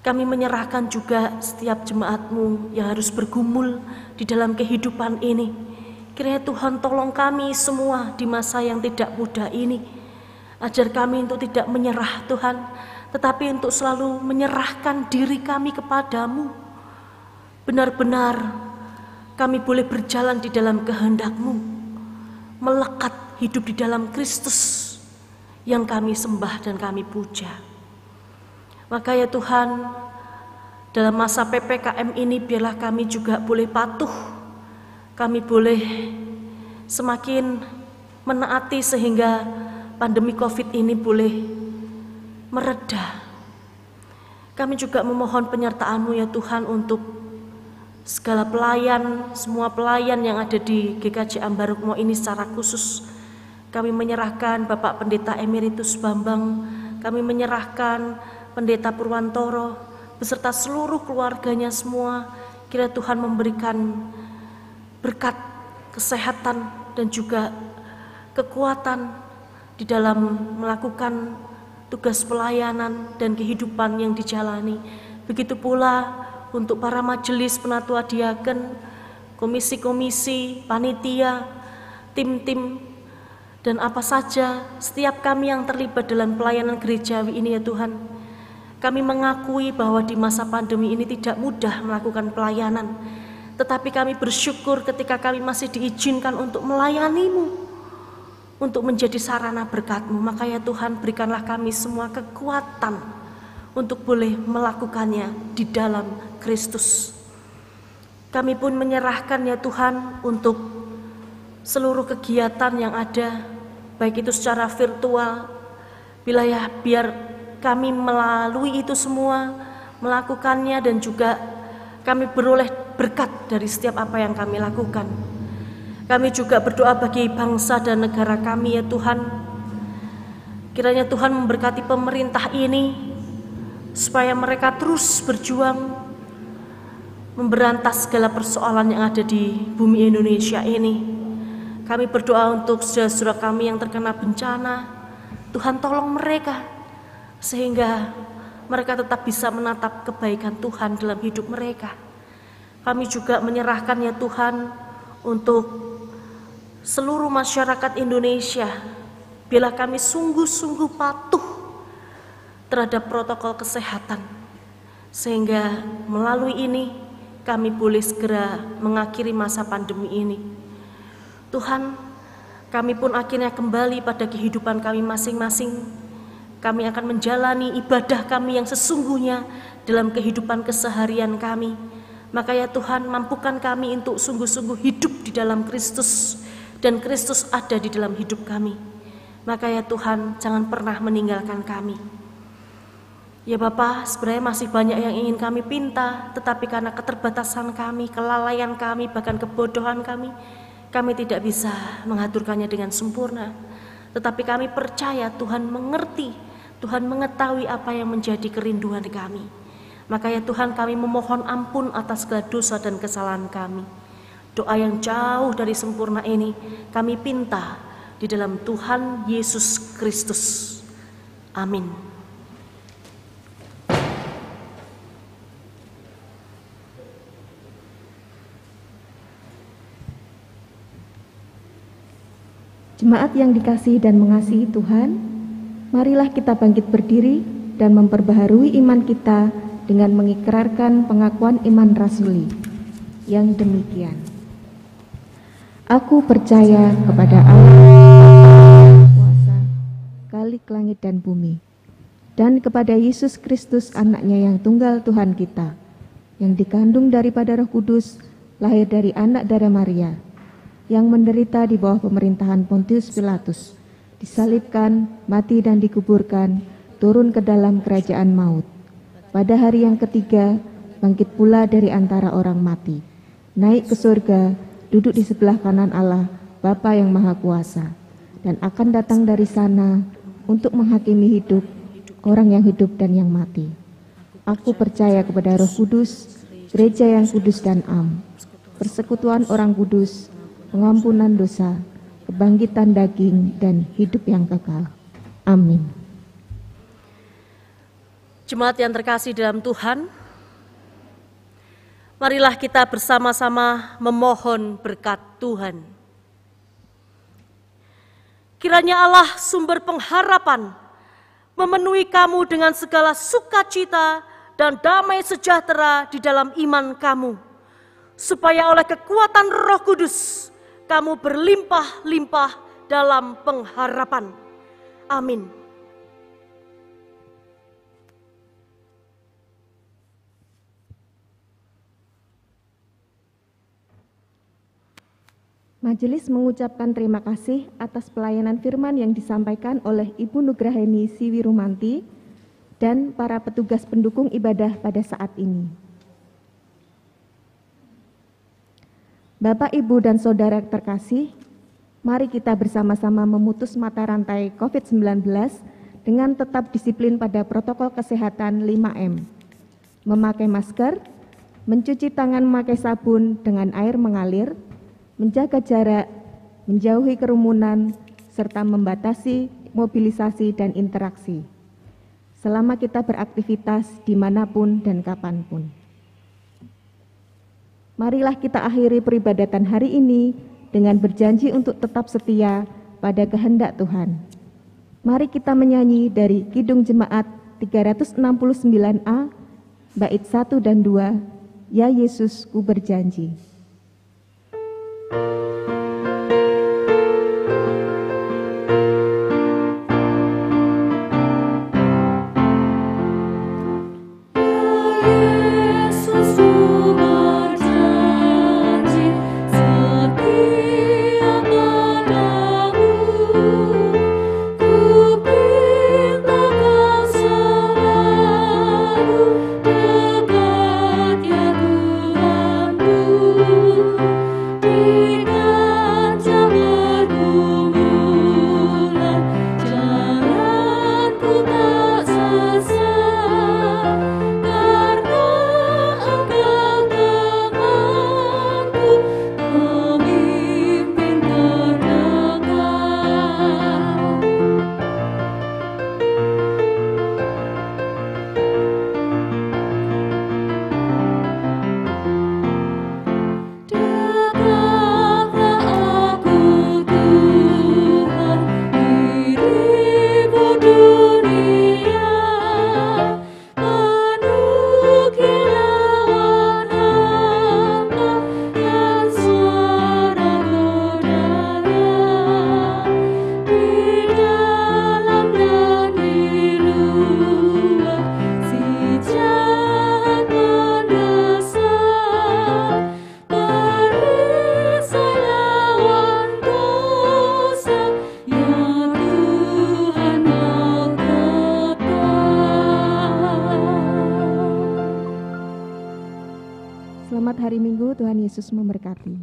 Kami menyerahkan juga setiap jemaat-Mu yang harus bergumul di dalam kehidupan ini. Kiranya Tuhan tolong kami semua di masa yang tidak mudah ini. Ajar kami untuk tidak menyerah Tuhan, tetapi untuk selalu menyerahkan diri kami kepada-Mu. Benar-benar kami boleh berjalan di dalam kehendak-Mu, melekat hidup di dalam Kristus yang kami sembah dan kami puja. Maka ya Tuhan, dalam masa PPKM ini biarlah kami juga boleh patuh. Kami boleh semakin menaati sehingga pandemi COVID ini boleh mereda. Kami juga memohon penyertaan-Mu ya Tuhan untuk segala pelayan, semua pelayan yang ada di GKJ Ambarukmo ini secara khusus. Kami menyerahkan Bapak Pendeta Emeritus Bambang, kami menyerahkan Pendeta Purwantoro, beserta seluruh keluarganya semua. Kiranya Tuhan memberikan berkat, kesehatan, dan juga kekuatan di dalam melakukan tugas pelayanan dan kehidupan yang dijalani. Begitu pula untuk para majelis penatua diaken, komisi-komisi, panitia, tim-tim, dan apa saja setiap kami yang terlibat dalam pelayanan gerejawi ini ya Tuhan. Kami mengakui bahwa di masa pandemi ini tidak mudah melakukan pelayanan, tetapi kami bersyukur ketika kami masih diizinkan untuk melayani-Mu, untuk menjadi sarana berkat-Mu. Maka ya Tuhan, berikanlah kami semua kekuatan untuk boleh melakukannya di dalam Kristus. Kami pun menyerahkan ya Tuhan untuk seluruh kegiatan yang ada, baik itu secara virtual, biar kami melalui itu semua, melakukannya, dan juga kami beroleh berkat dari setiap apa yang kami lakukan. Kami juga berdoa bagi bangsa dan negara kami ya Tuhan. Kiranya Tuhan memberkati pemerintah ini, supaya mereka terus berjuang memberantas segala persoalan yang ada di bumi Indonesia ini. Kami berdoa untuk saudara-saudara kami yang terkena bencana. Tuhan tolong mereka, sehingga mereka tetap bisa menatap kebaikan Tuhan dalam hidup mereka. Kami juga menyerahkan ya Tuhan untuk seluruh masyarakat Indonesia. Biarlah kami sungguh-sungguh patuh terhadap protokol kesehatan, sehingga melalui ini kami boleh segera mengakhiri masa pandemi ini. Tuhan, kami pun akhirnya kembali pada kehidupan kami masing-masing. Kami akan menjalani ibadah kami yang sesungguhnya dalam kehidupan keseharian kami. Maka ya Tuhan, mampukan kami untuk sungguh-sungguh hidup di dalam Kristus, dan Kristus ada di dalam hidup kami. Maka ya Tuhan, jangan pernah meninggalkan kami. Ya Bapa, sebenarnya masih banyak yang ingin kami pinta, tetapi karena keterbatasan kami, kelalaian kami, bahkan kebodohan kami tidak bisa mengaturkannya dengan sempurna. Tetapi kami percaya Tuhan mengerti, Tuhan mengetahui apa yang menjadi kerinduan kami. Maka ya Tuhan, kami memohon ampun atas segala dosa dan kesalahan kami. Doa yang jauh dari sempurna ini kami pinta di dalam Tuhan Yesus Kristus. Amin. Jemaat yang dikasihi dan mengasihi Tuhan, marilah kita bangkit berdiri dan memperbaharui iman kita dengan mengikrarkan pengakuan iman rasuli yang demikian. Aku percaya kepada Allah kuasa, Khalik langit dan bumi, dan kepada Yesus Kristus anaknya yang tunggal Tuhan kita, yang dikandung daripada Roh Kudus, lahir dari anak darah Maria, yang menderita di bawah pemerintahan Pontius Pilatus, disalibkan, mati dan dikuburkan, turun ke dalam kerajaan maut. Pada hari yang ketiga, bangkit pula dari antara orang mati, naik ke surga, duduk di sebelah kanan Allah, Bapa yang Maha Kuasa, dan akan datang dari sana untuk menghakimi hidup, orang yang hidup dan yang mati. Aku percaya kepada Roh Kudus, gereja yang kudus dan am, persekutuan orang kudus, pengampunan dosa, kebangkitan daging, dan hidup yang kekal. Amin. Jemaat yang terkasih dalam Tuhan, marilah kita bersama-sama memohon berkat Tuhan. Kiranya Allah sumber pengharapan memenuhi kamu dengan segala sukacita dan damai sejahtera di dalam iman kamu, supaya oleh kekuatan Roh Kudus kamu berlimpah-limpah dalam pengharapan. Amin. Majelis mengucapkan terima kasih atas pelayanan firman yang disampaikan oleh Ibu Nugraheni Siwirumanti dan para petugas pendukung ibadah pada saat ini. Bapak, Ibu, dan Saudara terkasih, mari kita bersama-sama memutus mata rantai COVID-19 dengan tetap disiplin pada protokol kesehatan 5M. Memakai masker, mencuci tangan memakai sabun dengan air mengalir, menjaga jarak, menjauhi kerumunan, serta membatasi mobilisasi dan interaksi selama kita beraktivitas dimanapun dan kapanpun. Marilah kita akhiri peribadatan hari ini dengan berjanji untuk tetap setia pada kehendak Tuhan. Mari kita menyanyi dari Kidung Jemaat 369A, bait 1 dan 2, Ya Yesus ku berjanji. Dekat ya Tuhanku, Yesus memberkati.